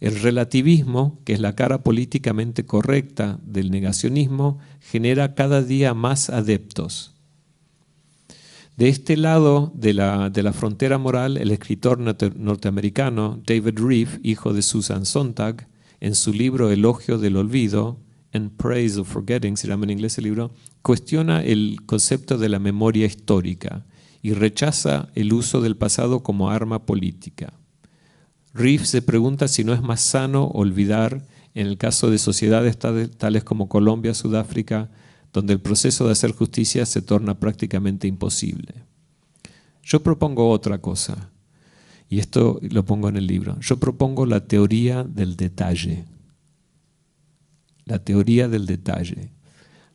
El relativismo, que es la cara políticamente correcta del negacionismo, genera cada día más adeptos. De este lado de la frontera moral, el escritor norteamericano David Reef, hijo de Susan Sontag, en su libro Elogio del Olvido, and Praise of Forgetting, se llama en inglés el libro, cuestiona el concepto de la memoria histórica y rechaza el uso del pasado como arma política. Reef se pregunta si no es más sano olvidar, en el caso de sociedades tales como Colombia, Sudáfrica, donde el proceso de hacer justicia se torna prácticamente imposible. Yo propongo otra cosa, y esto lo pongo en el libro. Yo propongo la teoría del detalle. La teoría del detalle.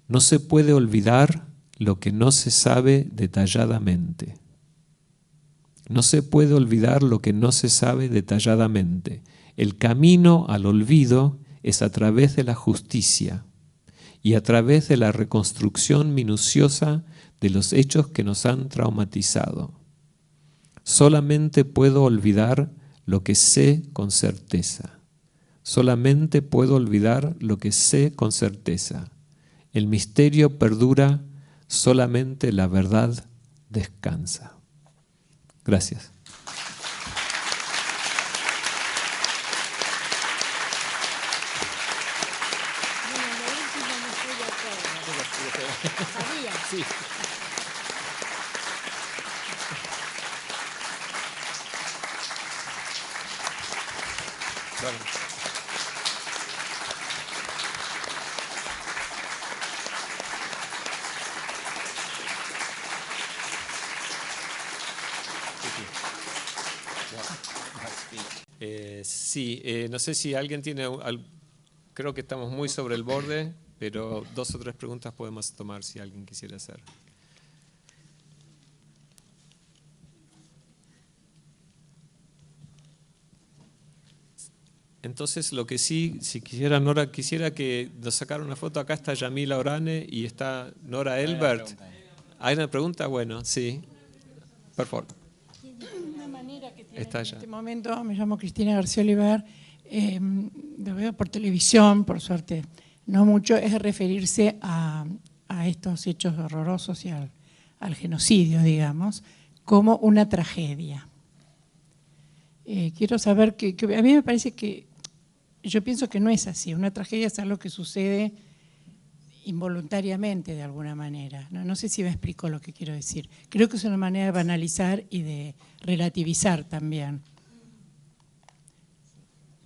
No se puede olvidar lo que no se sabe detalladamente. No se puede olvidar lo que no se sabe detalladamente. El camino al olvido es a través de la justicia y a través de la reconstrucción minuciosa de los hechos que nos han traumatizado. Solamente puedo olvidar lo que sé con certeza. Solamente puedo olvidar lo que sé con certeza. El misterio perdura, solamente la verdad descansa. Gracias. Sí. Claro. No sé si alguien tiene, creo que estamos muy sobre el borde, pero 2 o 3 preguntas podemos tomar si alguien quisiera hacer. Entonces, lo que sí, si quisiera, Nora, quisiera que nos sacara una foto. Acá está Yamila Orane y está Nora Elbert. ¿Hay una pregunta? Bueno, sí. Por favor. Una manera que tiene Está en ya. este momento, me llamo Cristina García Oliver, lo veo por televisión, por suerte, no mucho, es referirse a estos hechos horrorosos y al genocidio, digamos, como una tragedia. Quiero saber que a mí me parece que, yo pienso que no es así, una tragedia es algo que sucede involuntariamente de alguna manera. No sé si me explico lo que quiero decir. Creo que es una manera de banalizar y de relativizar también.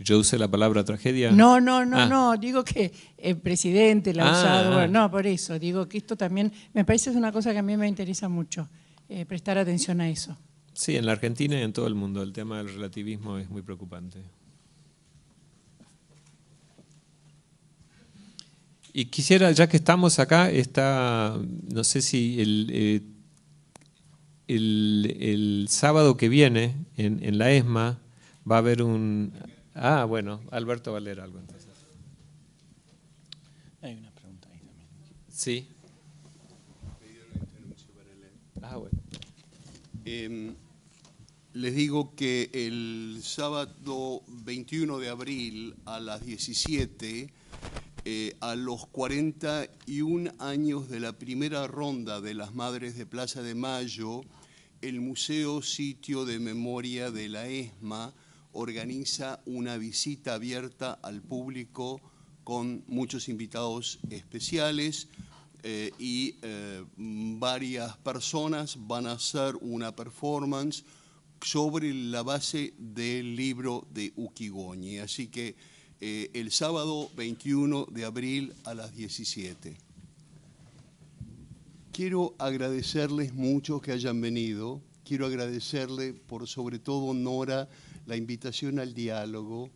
¿Yo usé la palabra tragedia? No, digo que el presidente la ha usado, bueno, no, por eso, digo que esto también, me parece es una cosa que a mí me interesa mucho, prestar atención a eso. Sí, en la Argentina y en todo el mundo el tema del relativismo es muy preocupante. Y quisiera, ya que estamos acá, no sé si el sábado que viene en la ESMA va a haber un... Ah, bueno, Alberto va a leer algo entonces. Hay una pregunta ahí también. Sí. Ah, bueno. Les digo que el sábado 21 de abril a las 17, a los 41 años de la primera ronda de las Madres de Plaza de Mayo, el Museo Sitio de Memoria de la ESMA organiza una visita abierta al público con muchos invitados especiales y varias personas van a hacer una performance sobre la base del libro de Ukigoñi. Así que el sábado 21 de abril a las 17. Quiero agradecerles mucho que hayan venido. Quiero agradecerle por sobre todo, Nora, la invitación al diálogo.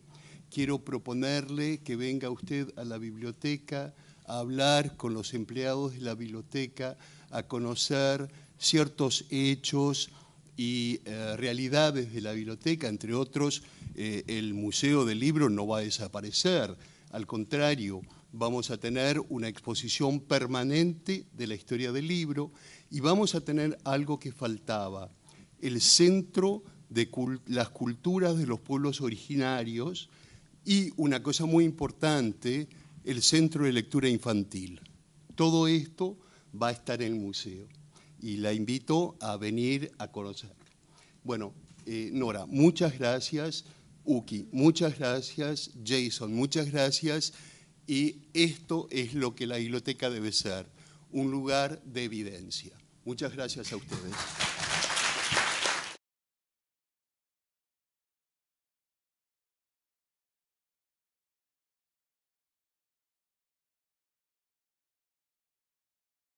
Quiero proponerle que venga usted a la biblioteca a hablar con los empleados de la biblioteca, a conocer ciertos hechos y realidades de la biblioteca. Entre otros, el Museo del Libro no va a desaparecer. Al contrario, vamos a tener una exposición permanente de la historia del libro y vamos a tener algo que faltaba, el centro de las culturas de los pueblos originarios y, una cosa muy importante, el centro de lectura infantil. Todo esto va a estar en el museo y la invito a venir a conocer. Bueno, Nora, muchas gracias. Uki, muchas gracias. Jason, muchas gracias. Y esto es lo que la biblioteca debe ser, un lugar de evidencia. Muchas gracias a ustedes.